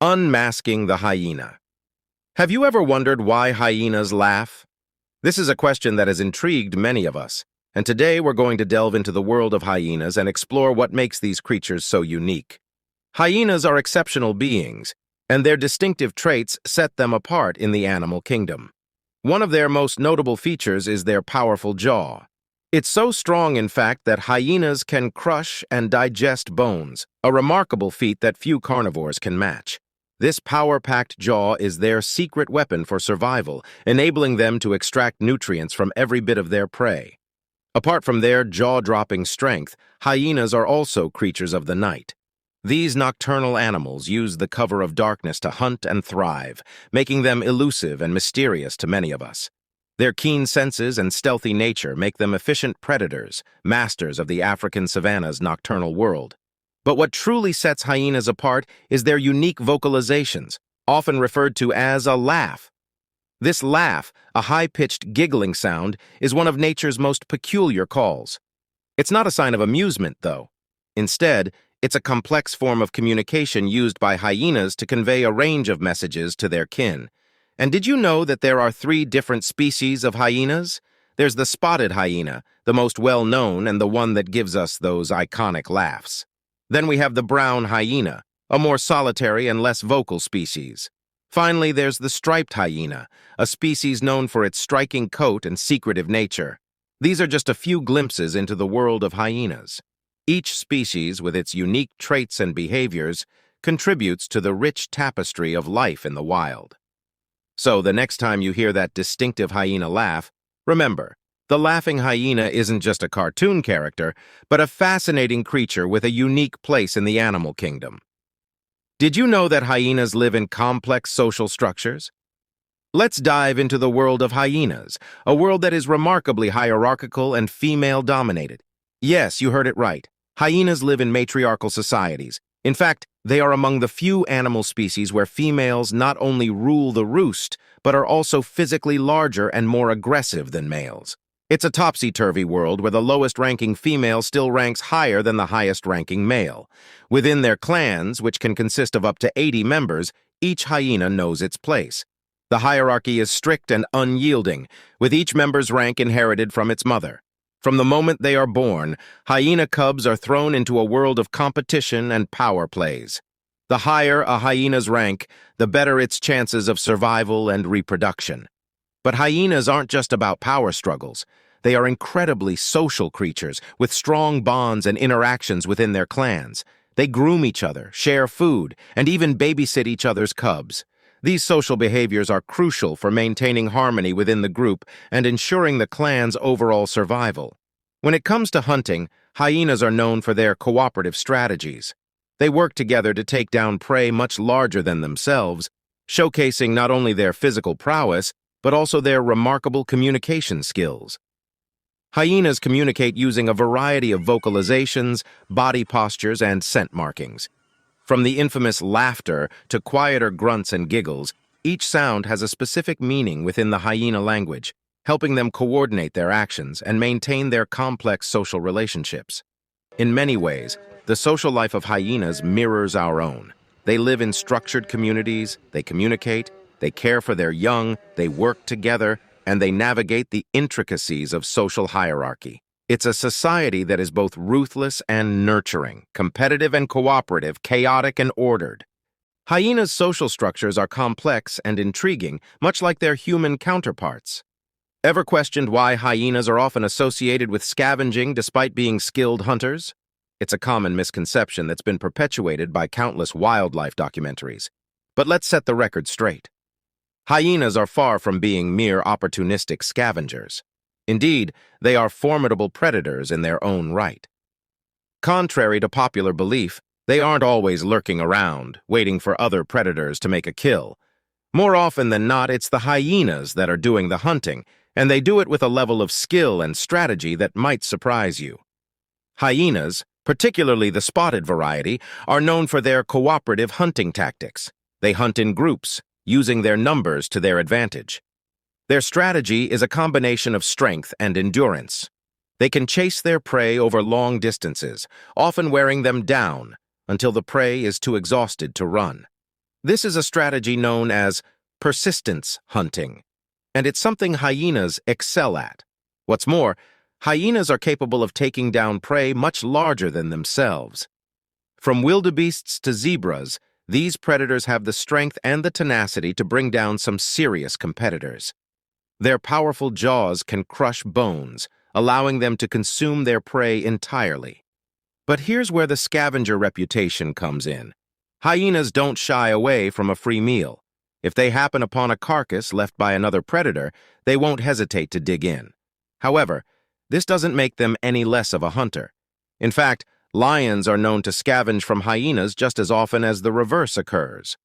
Unmasking the hyena. Have you ever wondered why hyenas laugh? This is a question that has intrigued many of us, and today we're going to delve into the world of hyenas and explore what makes these creatures so unique. Hyenas are exceptional beings, and their distinctive traits set them apart in the animal kingdom. One of their most notable features is their powerful jaw. It's so strong, in fact, that hyenas can crush and digest bones, a remarkable feat that few carnivores can match. This power-packed jaw is their secret weapon for survival, enabling them to extract nutrients from every bit of their prey. Apart from their jaw-dropping strength, hyenas are also creatures of the night. These nocturnal animals use the cover of darkness to hunt and thrive, making them elusive and mysterious to many of us. Their keen senses and stealthy nature make them efficient predators, masters of the African savanna's nocturnal world. But what truly sets hyenas apart is their unique vocalizations, often referred to as a laugh. This laugh, a high-pitched giggling sound, is one of nature's most peculiar calls. It's not a sign of amusement, though. Instead, it's a complex form of communication used by hyenas to convey a range of messages to their kin. And did you know that there are 3 different species of hyenas? There's the spotted hyena, the most well-known and the one that gives us those iconic laughs. Then we have the brown hyena, a more solitary and less vocal species. Finally, there's the striped hyena, a species known for its striking coat and secretive nature. These are just a few glimpses into the world of hyenas. Each species, with its unique traits and behaviors, contributes to the rich tapestry of life in the wild. So, the next time you hear that distinctive hyena laugh, remember, the laughing hyena isn't just a cartoon character, but a fascinating creature with a unique place in the animal kingdom. Did you know that hyenas live in complex social structures? Let's dive into the world of hyenas, a world that is remarkably hierarchical and female-dominated. Yes, you heard it right. Hyenas live in matriarchal societies. In fact, they are among the few animal species where females not only rule the roost, but are also physically larger and more aggressive than males. It's a topsy-turvy world where the lowest-ranking female still ranks higher than the highest-ranking male. Within their clans, which can consist of up to 80 members, each hyena knows its place. The hierarchy is strict and unyielding, with each member's rank inherited from its mother. From the moment they are born, hyena cubs are thrown into a world of competition and power plays. The higher a hyena's rank, the better its chances of survival and reproduction. But hyenas aren't just about power struggles. They are incredibly social creatures with strong bonds and interactions within their clans. They groom each other, share food, and even babysit each other's cubs. These social behaviors are crucial for maintaining harmony within the group and ensuring the clan's overall survival. When it comes to hunting, hyenas are known for their cooperative strategies. They work together to take down prey much larger than themselves, showcasing not only their physical prowess, but also their remarkable communication skills. Hyenas communicate using a variety of vocalizations, body postures, and scent markings. From the infamous laughter to quieter grunts and giggles, each sound has a specific meaning within the hyena language, helping them coordinate their actions and maintain their complex social relationships. In many ways, the social life of hyenas mirrors our own. They live in structured communities, they communicate, they care for their young, they work together, and they navigate the intricacies of social hierarchy. It's a society that is both ruthless and nurturing, competitive and cooperative, chaotic and ordered. Hyenas' social structures are complex and intriguing, much like their human counterparts. Ever questioned why hyenas are often associated with scavenging despite being skilled hunters? It's a common misconception that's been perpetuated by countless wildlife documentaries. But let's set the record straight. Hyenas are far from being mere opportunistic scavengers. Indeed, they are formidable predators in their own right. Contrary to popular belief, they aren't always lurking around, waiting for other predators to make a kill. More often than not, it's the hyenas that are doing the hunting, and they do it with a level of skill and strategy that might surprise you. Hyenas, particularly the spotted variety, are known for their cooperative hunting tactics. They hunt in groups, using their numbers to their advantage. Their strategy is a combination of strength and endurance. They can chase their prey over long distances, often wearing them down until the prey is too exhausted to run. This is a strategy known as persistence hunting, and it's something hyenas excel at. What's more, hyenas are capable of taking down prey much larger than themselves. From wildebeests to zebras, these predators have the strength and the tenacity to bring down some serious competitors. Their powerful jaws can crush bones, allowing them to consume their prey entirely. But here's where the scavenger reputation comes in. Hyenas don't shy away from a free meal. If they happen upon a carcass left by another predator, they won't hesitate to dig in. However, this doesn't make them any less of a hunter. In fact, lions are known to scavenge from hyenas just as often as the reverse occurs.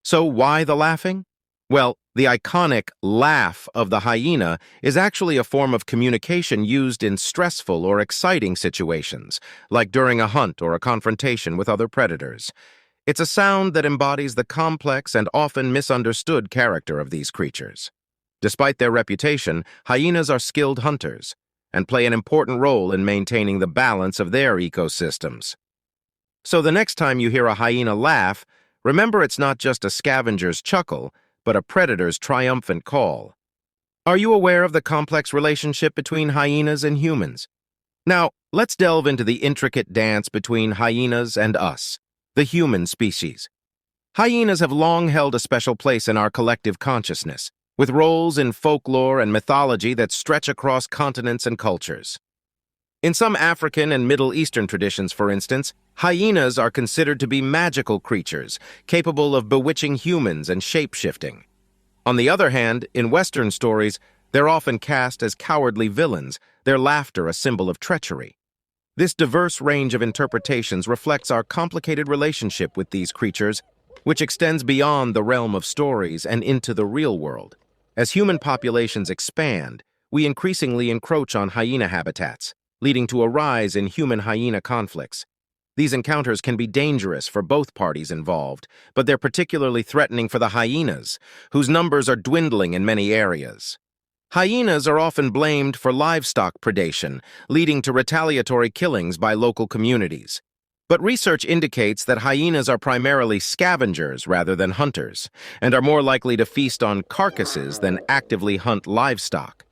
So why the laughing? Well, the iconic laugh of the hyena is actually a form of communication used in stressful or exciting situations, like during a hunt or a confrontation with other predators. It's a sound that embodies the complex and often misunderstood character of these creatures. Despite their reputation, hyenas are skilled hunters and play an important role in maintaining the balance of their ecosystems. So the next time you hear a hyena laugh, remember it's not just a scavenger's chuckle, but a predator's triumphant call. Are you aware of the complex relationship between hyenas and humans? Now, let's delve into the intricate dance between hyenas and us, the human species. Hyenas have long held a special place in our collective consciousness, with roles in folklore and mythology that stretch across continents and cultures. In some African and Middle Eastern traditions, for instance, hyenas are considered to be magical creatures, capable of bewitching humans and shape-shifting. On the other hand, in Western stories, they're often cast as cowardly villains, their laughter a symbol of treachery. This diverse range of interpretations reflects our complicated relationship with these creatures, which extends beyond the realm of stories and into the real world. As human populations expand, we increasingly encroach on hyena habitats, leading to a rise in human-hyena conflicts. These encounters can be dangerous for both parties involved, but they're particularly threatening for the hyenas, whose numbers are dwindling in many areas. Hyenas are often blamed for livestock predation, leading to retaliatory killings by local communities. But research indicates that hyenas are primarily scavengers rather than hunters, and are more likely to feast on carcasses than actively hunt livestock.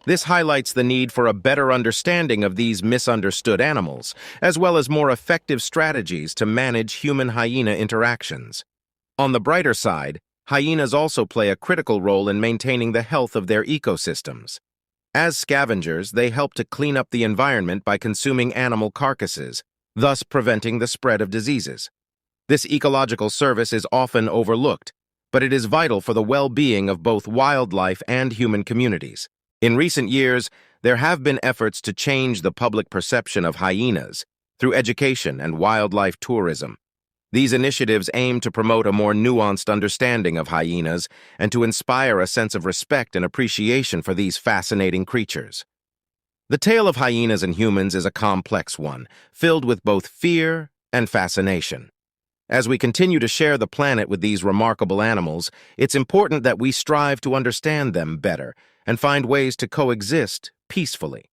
This highlights the need for a better understanding of these misunderstood animals, as well as more effective strategies to manage human-hyena interactions. On the brighter side, hyenas also play a critical role in maintaining the health of their ecosystems. As scavengers, they help to clean up the environment by consuming animal carcasses, thus preventing the spread of diseases. This ecological service is often overlooked, but it is vital for the well-being of both wildlife and human communities. In recent years, there have been efforts to change the public perception of hyenas through education and wildlife tourism. These initiatives aim to promote a more nuanced understanding of hyenas and to inspire a sense of respect and appreciation for these fascinating creatures. The tale of hyenas and humans is a complex one, filled with both fear and fascination. As we continue to share the planet with these remarkable animals, it's important that we strive to understand them better and find ways to coexist peacefully.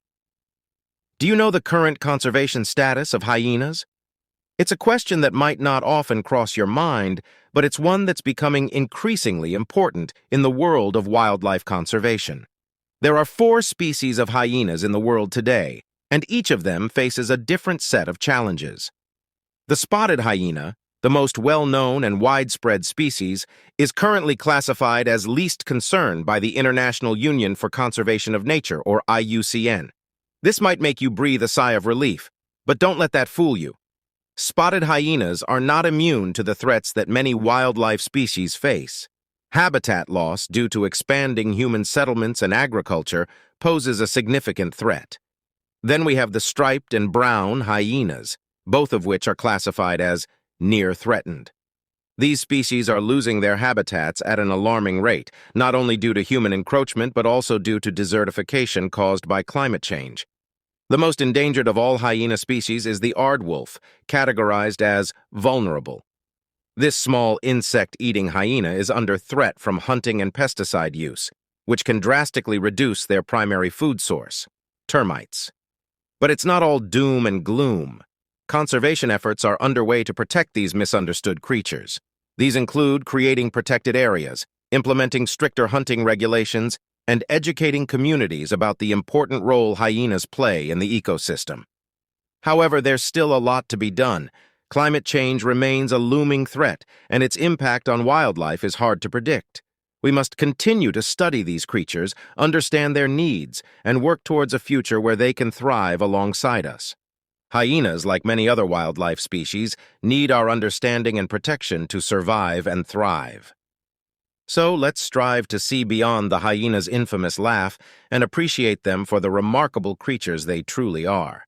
Do you know the current conservation status of hyenas? It's a question that might not often cross your mind, but it's one that's becoming increasingly important in the world of wildlife conservation. There are 4 species of hyenas in the world today, and each of them faces a different set of challenges. The spotted hyena, the most well-known and widespread species, is currently classified as least concern by the International Union for Conservation of Nature, or IUCN. This might make you breathe a sigh of relief, but don't let that fool you. Spotted hyenas are not immune to the threats that many wildlife species face. Habitat loss due to expanding human settlements and agriculture poses a significant threat. Then we have the striped and brown hyenas, both of which are classified as near threatened. These species are losing their habitats at an alarming rate, not only due to human encroachment but also due to desertification caused by climate change. The most endangered of all hyena species is the aardwolf, categorized as vulnerable. This small insect-eating hyena is under threat from hunting and pesticide use, which can drastically reduce their primary food source, termites. But it's not all doom and gloom. Conservation efforts are underway to protect these misunderstood creatures. These include creating protected areas, implementing stricter hunting regulations, and educating communities about the important role hyenas play in the ecosystem. However, there's still a lot to be done. Climate change remains a looming threat, and its impact on wildlife is hard to predict. We must continue to study these creatures, understand their needs, and work towards a future where they can thrive alongside us. Hyenas, like many other wildlife species, need our understanding and protection to survive and thrive. So let's strive to see beyond the hyena's infamous laugh and appreciate them for the remarkable creatures they truly are.